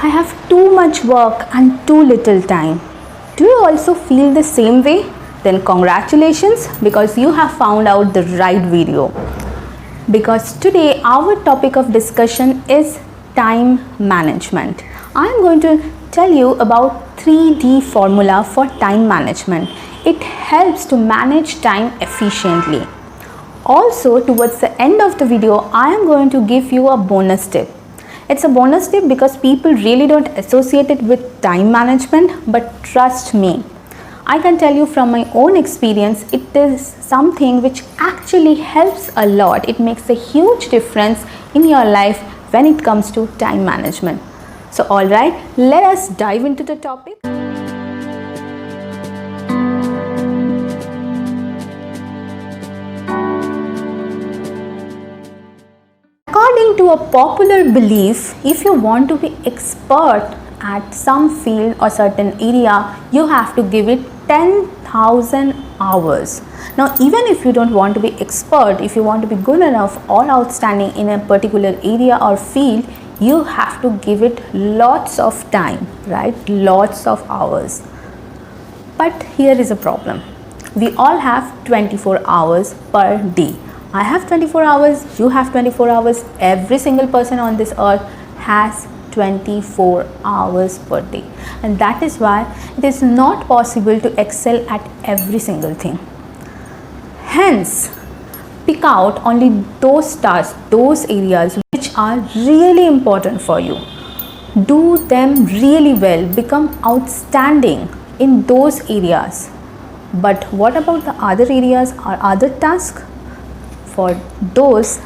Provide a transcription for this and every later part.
I have too much work and too little time. Do you also feel the same way? Then congratulations, because you have found out the right video. Because today our topic of discussion is time management. I am going to tell you about 3D formula for time management. It helps to manage time efficiently. Also, towards the end of the video, I am going to give you a bonus tip. It's a bonus tip because people really don't associate it with time management, but trust me, I can tell you from my own experience, it is something which actually helps a lot. It makes a huge difference in your life when it comes to time management. So alright, let us dive into the topic. According to a popular belief, if you want to be expert at some field or certain area, you have to give it 10,000 hours. Now, even if you don't want to be expert, if you want to be good enough or outstanding in a particular area or field, you have to give it lots of time, right? Lots of hours. But here is a problem. We all have 24 hours per day. I have 24 hours, you have 24 hours, every single person on this earth has 24 hours per day. And that is why it is not possible to excel at every single thing. Hence, pick out only those tasks, those areas which are really important for you. Do them really well, become outstanding in those areas. But what about the other areas or other tasks? For those,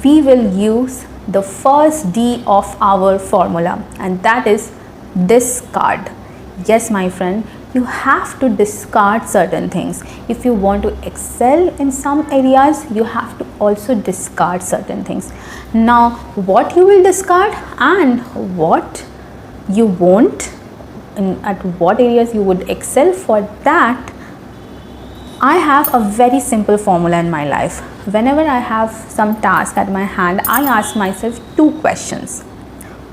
we will use the first D of our formula, and that is discard. Yes, my friend, you have to discard certain things. If you want to excel in some areas, you have to also discard certain things. Now, what you will discard and what you won't, at what areas you would excel, for that I have a very simple formula in my life. Whenever I have some task at my hand, I ask myself two questions.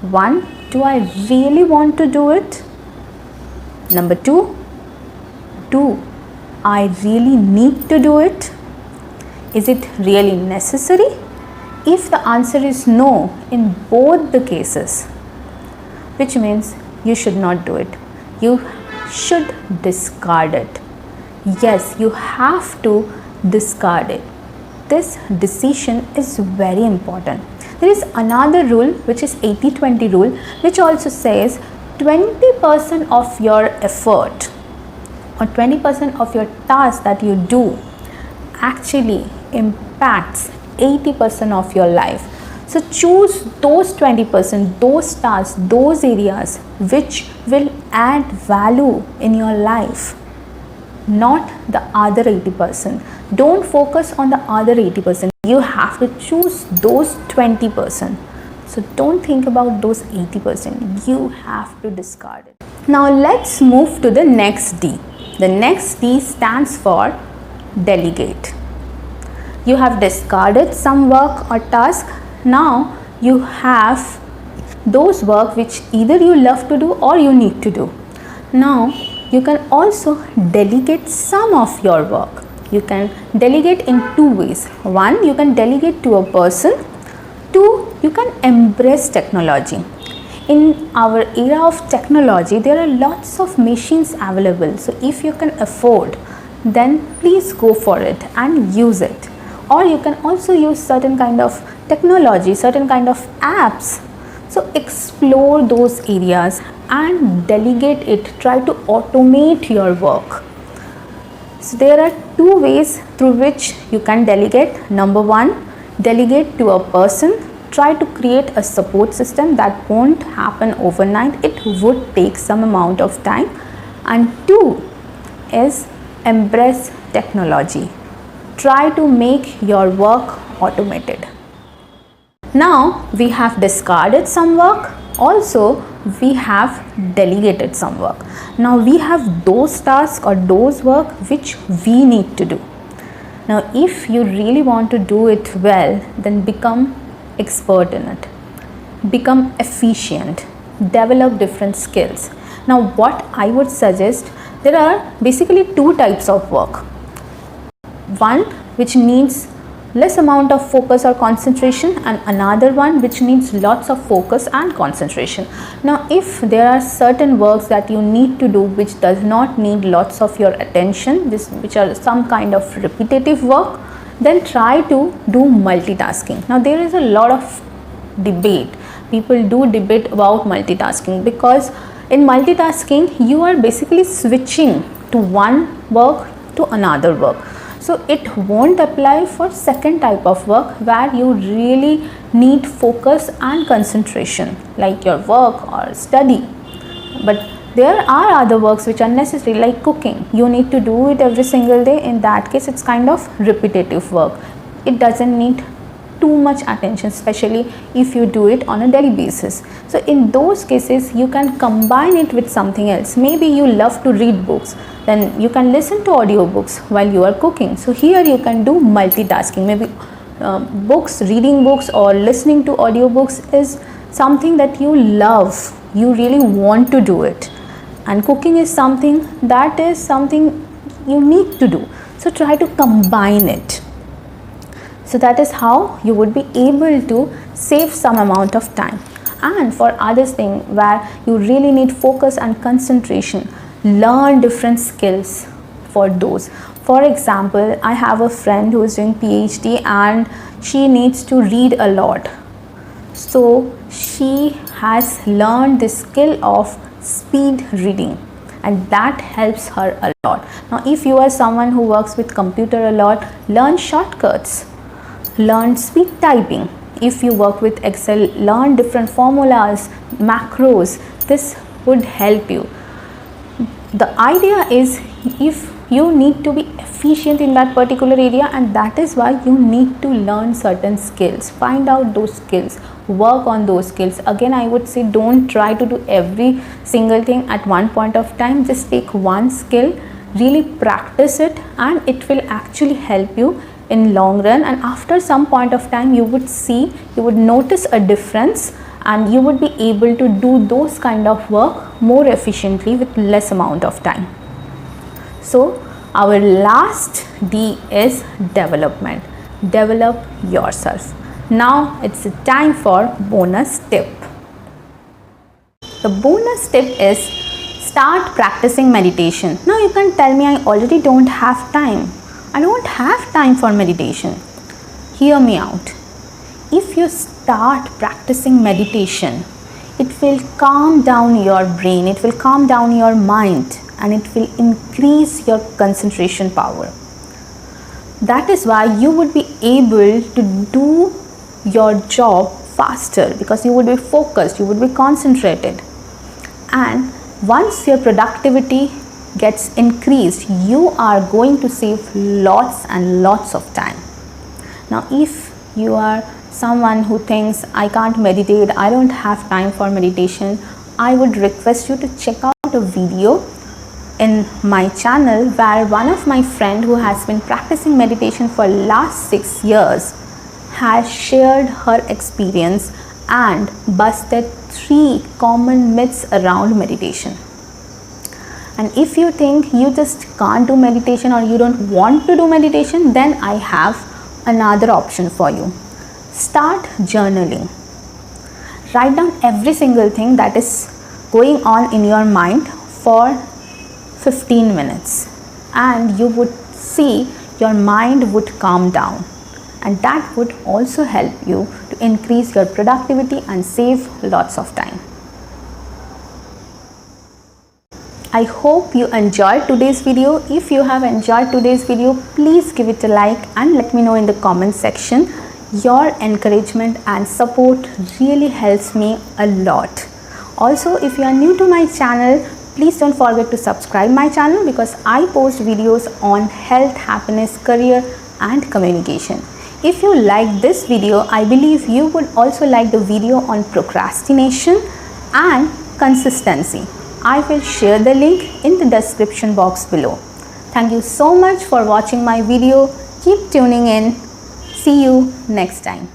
One, do I really want to do it? Number two, do I really need to do it? Is it really necessary? If the answer is no in both the cases, which means you should not do it. You should discard it. Yes, you have to discard it. This decision is very important. There is another rule, which is 80-20 rule, which also says 20% of your effort or 20% of your task that you do actually impacts 80% of your life. So choose those 20%, those tasks, those areas which will add value in your life, not the other 80%. Don't focus on the other 80%. You have to choose those 20%. So don't think about those 80%. You have to discard it. Now let's move to the next D. The next D stands for delegate. You have discarded some work or task. Now you have those work which either you love to do or you need to do. Now you can also delegate some of your work. You can delegate in two ways. One, you can delegate to a person. Two, you can embrace technology. In our era of technology, there are lots of machines available. So if you can afford, then please go for it and use it. Or you can also use certain kind of technology, certain kind of apps. So explore those areas and delegate it. Try to automate your work. So there are two ways through which you can delegate. Number one, delegate to a person. Try to create a support system. That won't happen overnight. It would take some amount of time. And two is embrace technology. Try to make your work automated. Now we have discarded some work. Also, we have delegated some work. Now we have those tasks or those work which we need to do. Now if you really want to do it well, then become expert in it. Become efficient. develop different skills. Now what I would suggest, there are basically two types of work. One which needs less amount of focus or concentration, and another one which needs lots of focus and concentration. Now if there are certain works that you need to do which does not need lots of your attention, which are some kind of repetitive work, then try to do multitasking. Now there is a lot of debate. People do debate about multitasking, because in multitasking you are basically switching to one work to another work. So it won't apply for second type of work where you really need focus and concentration, like your work or study. But there are other works which are necessary, like cooking. You need to do it every single day. In that case, it's kind of repetitive work. It doesn't need too much attention, especially if you do it on a daily basis. So in those cases, you can combine it with something else. Maybe you love to read books, then you can listen to audiobooks while you are cooking. So here you can do multitasking. Maybe reading books or listening to audiobooks is something that you love, you really want to do it, and cooking is something you need to do. So try to combine it. So that is how you would be able to save some amount of time. And for other things where you really need focus and concentration, learn different skills for those. For example, I have a friend who is doing PhD and she needs to read a lot. So she has learned the skill of speed reading, and that helps her a lot. Now if you are someone who works with computer a lot, learn shortcuts, learn speed typing. If you work with Excel, learn different formulas, macros. This would help you. The idea is, if you need to be efficient in that particular area, and that is why you need to learn certain skills. Find out those skills, work on those skills. Again, I would say, don't try to do every single thing at one point of time. Just take one skill, really practice it, and it will actually help you in long run. And after some point of time, you would notice a difference, and you would be able to do those kind of work more efficiently with less amount of time. So our last D is development. Develop yourself. Now it's time for bonus tip. The bonus tip is start practicing meditation. Now you can tell me, I already don't have time. I don't have time for meditation. Hear me out. If you start practicing meditation, it will calm down your brain, it will calm down your mind, and it will increase your concentration power. That is why you would be able to do your job faster, because you would be focused, you would be concentrated. And once your productivity gets increased, you are going to save lots and lots of time. Now if you are someone who thinks, I can't meditate, I don't have time for meditation, I would request you to check out a video in my channel where one of my friend who has been practicing meditation for last 6 years has shared her experience and busted 3 common myths around meditation. And if you think you just can't do meditation or you don't want to do meditation, then I have another option for you. Start journaling. Write down every single thing that is going on in your mind for 15 minutes, and you would see your mind would calm down, and that would also help you to increase your productivity and save lots of time. I hope you enjoyed today's video. If you have enjoyed today's video, please give it a like and let me know in the comment section. Your encouragement and support really helps me a lot. Also, if you are new to my channel, please don't forget to subscribe my channel, because I post videos on health, happiness, career and communication. If you like this video, I believe you would also like the video on procrastination and consistency. I will share the link in the description box below. Thank you so much for watching my video. Keep tuning in. See you next time.